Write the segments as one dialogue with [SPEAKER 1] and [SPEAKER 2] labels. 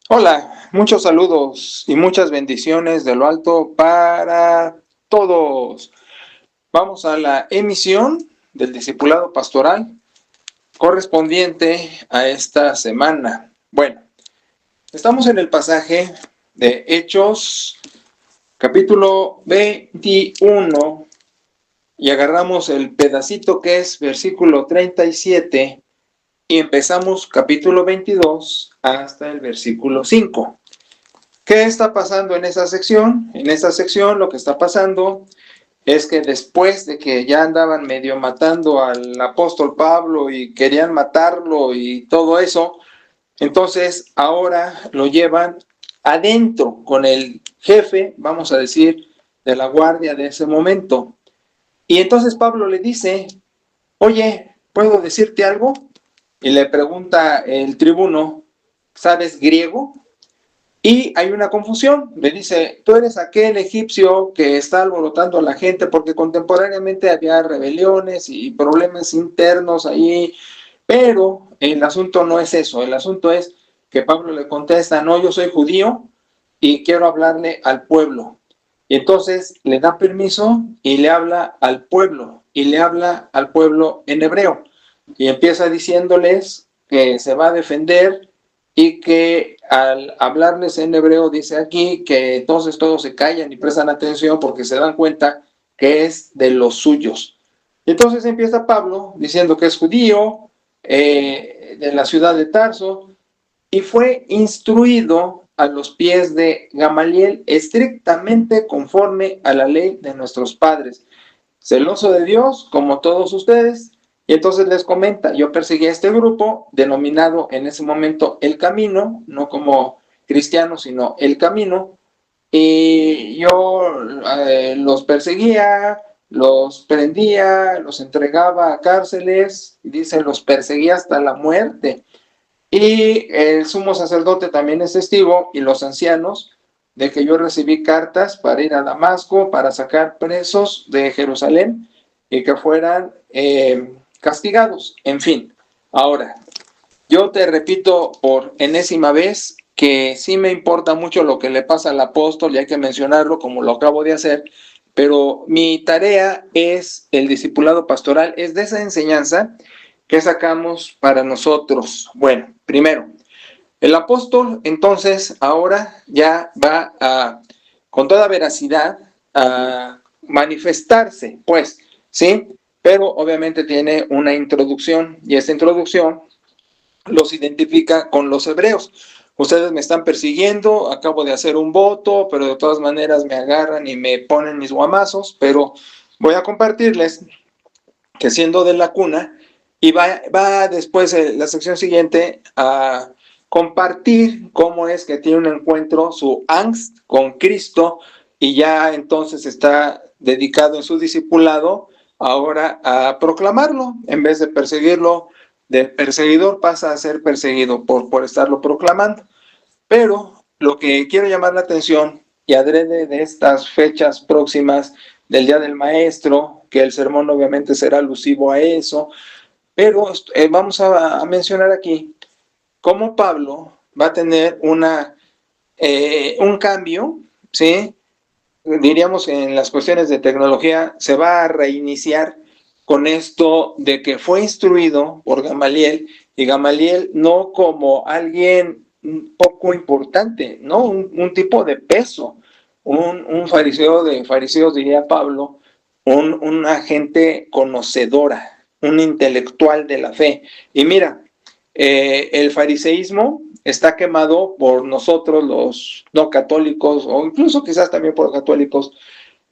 [SPEAKER 1] Hola, muchos saludos y muchas bendiciones de lo alto para todos. Vamos a la emisión del discipulado pastoral correspondiente a esta semana. Bueno, estamos en el pasaje de Hechos, capítulo 21, y agarramos el pedacito que es versículo 37 y empezamos capítulo 22 hasta el versículo 5. ¿Qué está pasando en esa sección? En esa sección lo que está pasando es que después de que ya andaban medio matando al apóstol Pablo y querían matarlo y todo eso, entonces ahora lo llevan adentro con el jefe, vamos a decir, de la guardia de ese momento. Y entonces Pablo le dice, oye, ¿puedo decirte algo? Y le pregunta el tribuno, ¿sabes griego? Y hay una confusión, le dice, tú eres aquel egipcio que está alborotando a la gente porque contemporáneamente había rebeliones y problemas internos ahí, pero el asunto no es eso, el asunto es que Pablo le contesta, no, yo soy judío y quiero hablarle al pueblo. Y entonces le da permiso y le habla al pueblo, y le habla al pueblo en hebreo. Y empieza diciéndoles que se va a defender y que al hablarles en hebreo dice aquí que entonces todos se callan y prestan atención porque se dan cuenta que es de los suyos. Y entonces empieza Pablo diciendo que es judío, de la ciudad de Tarso, y fue instruido a los pies de Gamaliel estrictamente conforme a la ley de nuestros padres, celoso de Dios como todos ustedes. Y entonces les comenta, yo perseguí a este grupo denominado en ese momento El Camino, no como cristiano, sino El Camino, y yo los perseguía, los prendía, los entregaba a cárceles, y dice, los perseguía hasta la muerte. Y el sumo sacerdote también es testigo, y los ancianos, de que yo recibí cartas para ir a Damasco, para sacar presos de Jerusalén y que fueran castigados. En fin, ahora, yo te repito por enésima vez que sí me importa mucho lo que le pasa al apóstol, y hay que mencionarlo como lo acabo de hacer, pero mi tarea es el discipulado pastoral, es de esa enseñanza que sacamos para nosotros. Bueno, primero, el apóstol entonces ahora ya va a, con toda veracidad, a manifestarse, pues, ¿sí? Pero obviamente tiene una introducción, y esta introducción los identifica con los hebreos. Ustedes me están persiguiendo, acabo de hacer un voto, pero de todas maneras me agarran y me ponen mis guamazos, pero voy a compartirles que siendo de la cuna, y va después la sección siguiente a compartir cómo es que tiene un encuentro, su angst con Cristo, y ya entonces está dedicado en su discipulado ahora a proclamarlo, en vez de perseguirlo, de perseguidor pasa a ser perseguido por estarlo proclamando. Pero lo que quiero llamar la atención, y adrede de estas fechas próximas del Día del Maestro, que el sermón obviamente será alusivo a eso, pero vamos a mencionar aquí cómo Pablo va a tener un cambio, ¿sí? Diríamos en las cuestiones de tecnología, se va a reiniciar con esto de que fue instruido por Gamaliel, y Gamaliel no como alguien poco importante, ¿no? Un tipo de peso, un fariseo de fariseos, diría Pablo, una gente conocedora, un intelectual de la fe. Y mira, el fariseísmo está quemado por nosotros los no católicos, o incluso quizás también por católicos,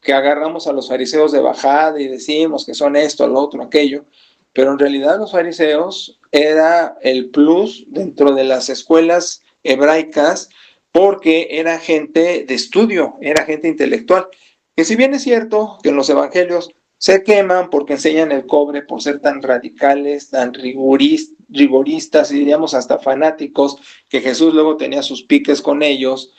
[SPEAKER 1] que agarramos a los fariseos de bajada y decimos que son esto, lo otro, aquello, pero en realidad los fariseos era el plus dentro de las escuelas hebraicas, porque era gente de estudio, era gente intelectual, que si bien es cierto que en los evangelios se queman porque enseñan el cobre por ser tan radicales, tan rigoristas y diríamos hasta fanáticos, que Jesús luego tenía sus piques con ellos,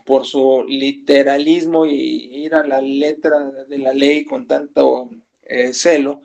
[SPEAKER 1] por su literalismo y ir a la letra de la ley con tanto celo.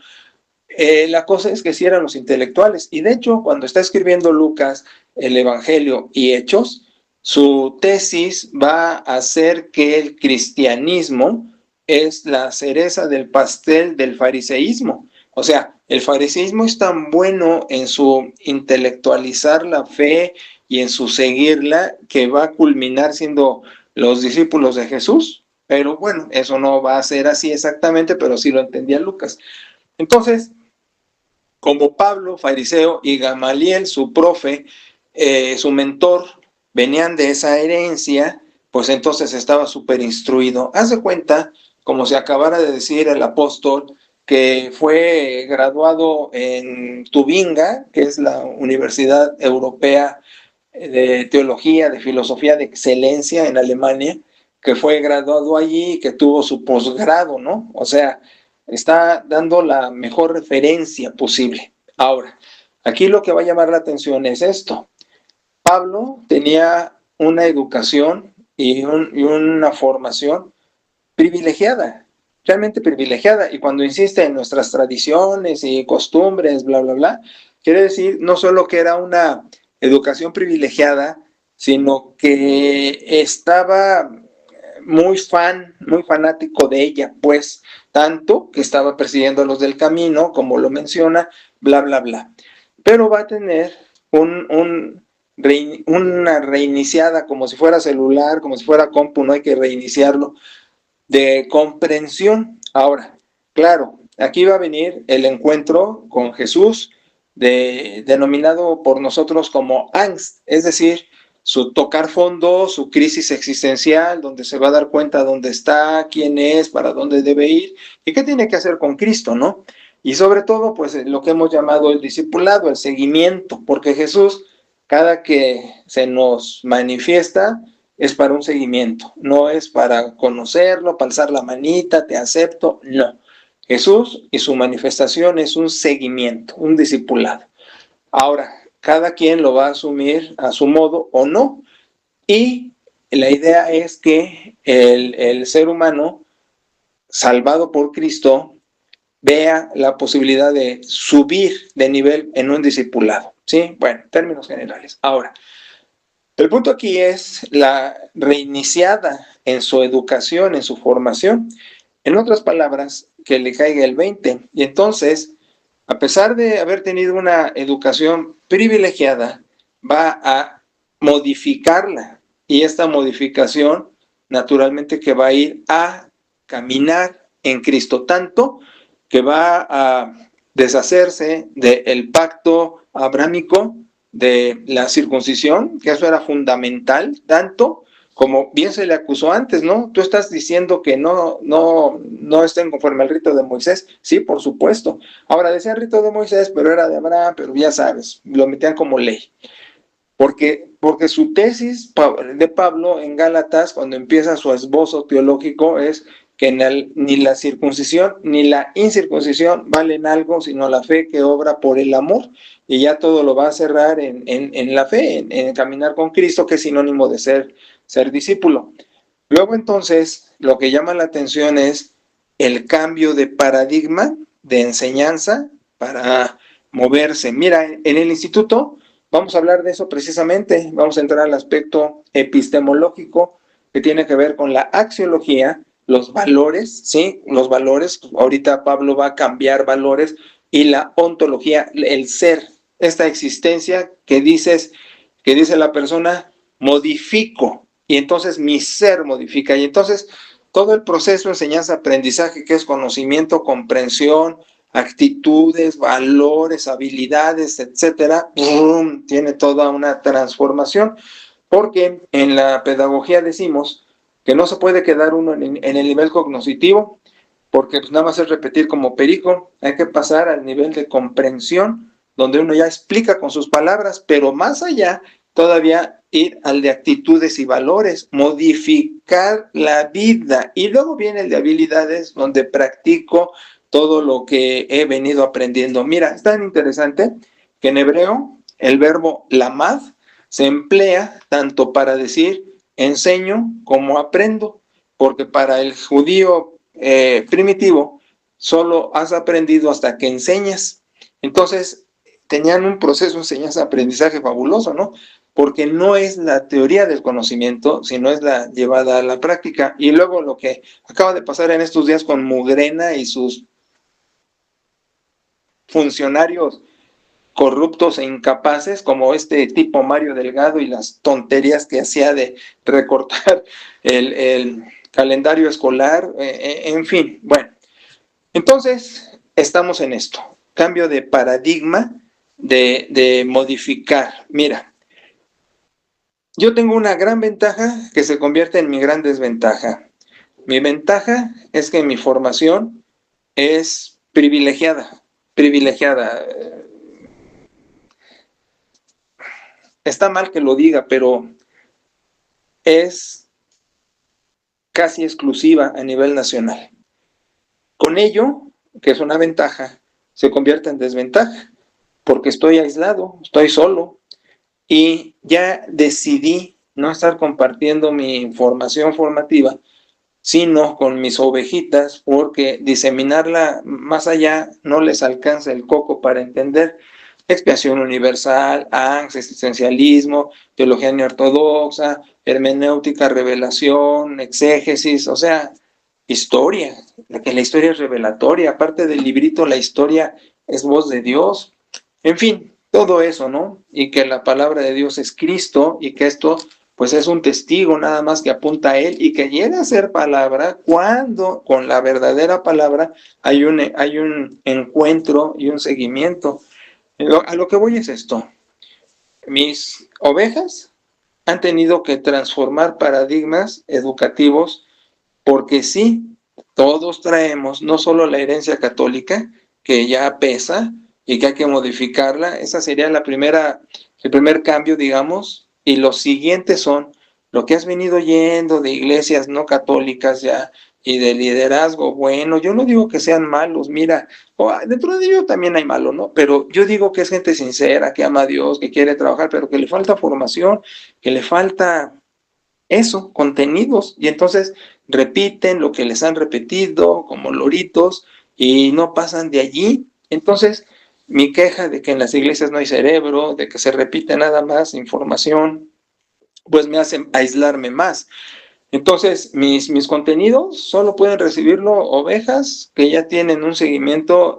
[SPEAKER 1] La cosa es que sí eran los intelectuales, y de hecho cuando está escribiendo Lucas el Evangelio y Hechos, su tesis va a hacer que el cristianismo es la cereza del pastel del fariseísmo. O sea, el fariseísmo es tan bueno en su intelectualizar la fe y en su seguirla que va a culminar siendo los discípulos de Jesús. Pero bueno, eso no va a ser así exactamente, pero sí lo entendía Lucas. Entonces, como Pablo, fariseo, y Gamaliel, su profe, su mentor, venían de esa herencia, pues entonces estaba súper instruido. Haz de cuenta, como se acabara de decir el apóstol, que fue graduado en Tubinga, que es la Universidad Europea de Teología, de Filosofía de Excelencia en Alemania, que fue graduado allí y que tuvo su posgrado, ¿no? O sea, está dando la mejor referencia posible. Ahora, aquí lo que va a llamar la atención es esto. Pablo tenía una educación y una formación privilegiada, realmente privilegiada. Y cuando insiste en nuestras tradiciones y costumbres, bla, bla, bla, quiere decir no solo que era una educación privilegiada, sino que estaba muy fanático de ella, pues tanto que estaba persiguiendo a los del camino, como lo menciona, bla, bla, bla. Pero va a tener una reiniciada, como si fuera celular, como si fuera compu, no hay que reiniciarlo, de comprensión. Ahora, claro, aquí va a venir el encuentro con Jesús, denominado por nosotros como angst, es decir, su tocar fondo, su crisis existencial, donde se va a dar cuenta dónde está, quién es, para dónde debe ir y qué tiene que hacer con Cristo, ¿no? Y sobre todo, pues lo que hemos llamado el discipulado, el seguimiento, porque Jesús, cada que se nos manifiesta, es para un seguimiento, no es para conocerlo, para alzar la manita, te acepto, no. Jesús y su manifestación es un seguimiento, un discipulado. Ahora, cada quien lo va a asumir a su modo o no, y la idea es que el ser humano, salvado por Cristo, vea la posibilidad de subir de nivel en un discipulado, ¿sí? Bueno, términos generales. Ahora, el punto aquí es la reiniciada en su educación, en su formación. En otras palabras, que le caiga el 20. Y entonces, a pesar de haber tenido una educación privilegiada, va a modificarla. Y esta modificación, naturalmente, que va a ir a caminar en Cristo, tanto que va a deshacerse del pacto abrámico de la circuncisión, que eso era fundamental, tanto como bien se le acusó antes, ¿no? Tú estás diciendo que no estén conforme al rito de Moisés. Sí, por supuesto. Ahora decía el rito de Moisés, pero era de Abraham, pero ya sabes, lo metían como ley. Porque su tesis de Pablo en Gálatas, cuando empieza su esbozo teológico, es que ni la circuncisión ni la incircuncisión valen algo, sino la fe que obra por el amor. Y ya todo lo va a cerrar en la fe, en caminar con Cristo, que es sinónimo de ser discípulo. Luego entonces, lo que llama la atención es el cambio de paradigma de enseñanza para moverse. Mira, en el instituto vamos a hablar de eso precisamente, vamos a entrar al aspecto epistemológico que tiene que ver con la axiología, los valores, ¿sí? Los valores, ahorita Pablo va a cambiar valores, y la ontología, el ser, esta existencia que dice la persona, modifico, y entonces mi ser modifica, y entonces todo el proceso enseñanza-aprendizaje, que es conocimiento, comprensión, actitudes, valores, habilidades, etcétera, tiene toda una transformación, porque en la pedagogía decimos que no se puede quedar uno en el nivel cognitivo, porque pues nada más es repetir como perico, hay que pasar al nivel de comprensión, donde uno ya explica con sus palabras, pero más allá, todavía ir al de actitudes y valores, modificar la vida, y luego viene el de habilidades, donde practico todo lo que he venido aprendiendo. Mira, es tan interesante que en hebreo el verbo lamad se emplea tanto para decir enseño como aprendo, porque para el judío primitivo solo has aprendido hasta que enseñas. Entonces, tenían un proceso de enseñanza-aprendizaje fabuloso, ¿no? Porque no es la teoría del conocimiento, sino es la llevada a la práctica. Y luego lo que acaba de pasar en estos días con Mugrena y sus funcionarios corruptos e incapaces, como este tipo Mario Delgado y las tonterías que hacía de recortar el calendario escolar, en fin, bueno. Entonces, estamos en esto, cambio de paradigma, de modificar. Mira, yo tengo una gran ventaja que se convierte en mi gran desventaja. Mi ventaja es que mi formación es privilegiada, privilegiada. Está mal que lo diga, pero es casi exclusiva a nivel nacional. Con ello, que es una ventaja, se convierte en desventaja, porque estoy aislado, estoy solo, y ya decidí no estar compartiendo mi información formativa, sino con mis ovejitas, porque diseminarla más allá no les alcanza el coco para entender. Expiación universal, ANGS, existencialismo, teología neortodoxa, hermenéutica, revelación, exégesis, o sea, historia, que la historia es revelatoria, aparte del librito, la historia es voz de Dios, en fin, todo eso, ¿no? Y que la palabra de Dios es Cristo y que esto pues es un testigo nada más que apunta a Él y que llega a ser palabra cuando con la verdadera palabra hay un encuentro y un seguimiento. A lo que voy es esto. Mis ovejas han tenido que transformar paradigmas educativos porque sí, todos traemos no solo la herencia católica, que ya pesa y que hay que modificarla, esa sería el primer cambio, digamos, y los siguientes son lo que has venido yendo de iglesias no católicas ya y de liderazgo. Bueno, yo no digo que sean malos, mira, dentro de ellos también hay malo, ¿no? Pero yo digo que es gente sincera, que ama a Dios, que quiere trabajar, pero que le falta formación, que le falta eso, contenidos, y entonces repiten lo que les han repetido como loritos y no pasan de allí. Entonces, mi queja de que en las iglesias no hay cerebro, de que se repite nada más información, pues me hace aislarme más. Entonces, mis contenidos solo pueden recibirlo ovejas que ya tienen un seguimiento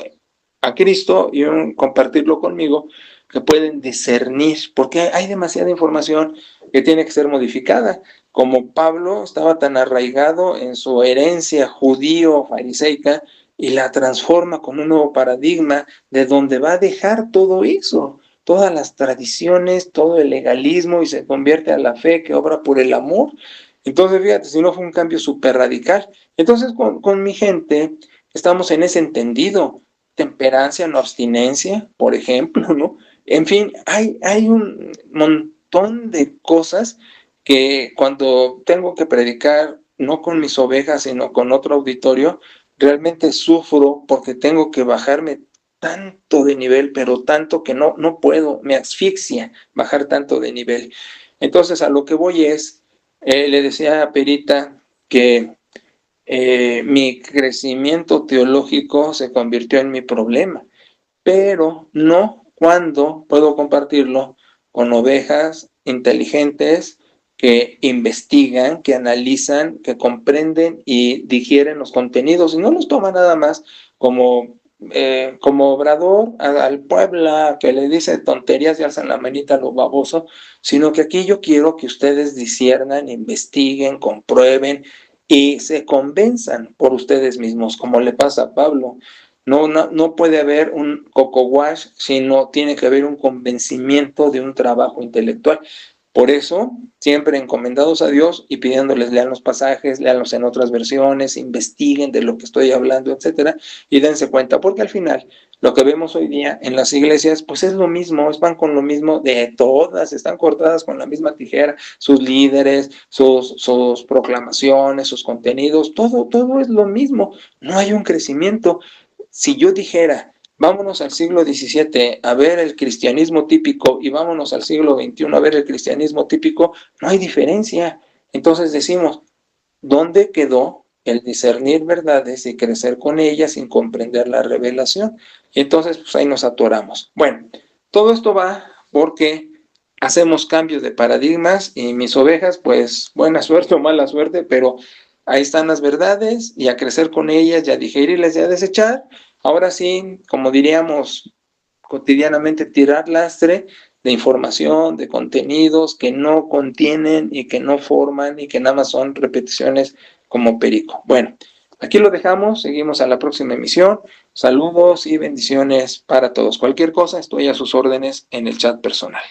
[SPEAKER 1] a Cristo y compartirlo conmigo, que pueden discernir, porque hay demasiada información que tiene que ser modificada. Como Pablo estaba tan arraigado en su herencia judío-fariseica y la transforma con un nuevo paradigma de donde va a dejar todo eso, todas las tradiciones, todo el legalismo y se convierte a la fe que obra por el amor. Entonces, fíjate, si no fue un cambio súper radical. Entonces, con mi gente estamos en ese entendido, temperancia, no abstinencia, por ejemplo, ¿no? En fin, hay un montón de cosas que cuando tengo que predicar, no con mis ovejas, sino con otro auditorio, realmente sufro porque tengo que bajarme tanto de nivel, pero tanto que no puedo, me asfixia bajar tanto de nivel. Entonces, a lo que voy es, le decía a Perita que mi crecimiento teológico se convirtió en mi problema, pero no cuando puedo compartirlo con ovejas inteligentes que investigan, que analizan, que comprenden y digieren los contenidos y no los toman nada más como obrador al Puebla que le dice tonterías y alzan la manita a lo baboso, sino que aquí yo quiero que ustedes disciernan, investiguen, comprueben y se convenzan por ustedes mismos, como le pasa a Pablo. No puede haber un coco wash, sino tiene que haber un convencimiento de un trabajo intelectual. Por eso, siempre encomendados a Dios y pidiéndoles lean los pasajes, leanlos en otras versiones, investiguen de lo que estoy hablando, etcétera, y dense cuenta, porque al final lo que vemos hoy día en las iglesias, pues es lo mismo, van con lo mismo de todas, están cortadas con la misma tijera, sus líderes, sus proclamaciones, sus contenidos, todo es lo mismo, no hay un crecimiento. Si yo dijera, vámonos al siglo XVII a ver el cristianismo típico y vámonos al siglo XXI a ver el cristianismo típico, no hay diferencia. Entonces decimos, ¿dónde quedó el discernir verdades y crecer con ellas sin comprender la revelación? Y entonces, pues ahí nos atoramos. Bueno, Todo esto va porque hacemos cambios de paradigmas y mis ovejas, pues buena suerte o mala suerte, pero ahí están las verdades y a crecer con ellas, y a digerirlas y a desechar. Ahora sí, como diríamos cotidianamente, tirar lastre de información, de contenidos que no contienen y que no forman y que nada más son repeticiones como perico. Bueno, aquí lo dejamos, seguimos a la próxima emisión. Saludos y bendiciones para todos. Cualquier cosa, estoy a sus órdenes en el chat personal.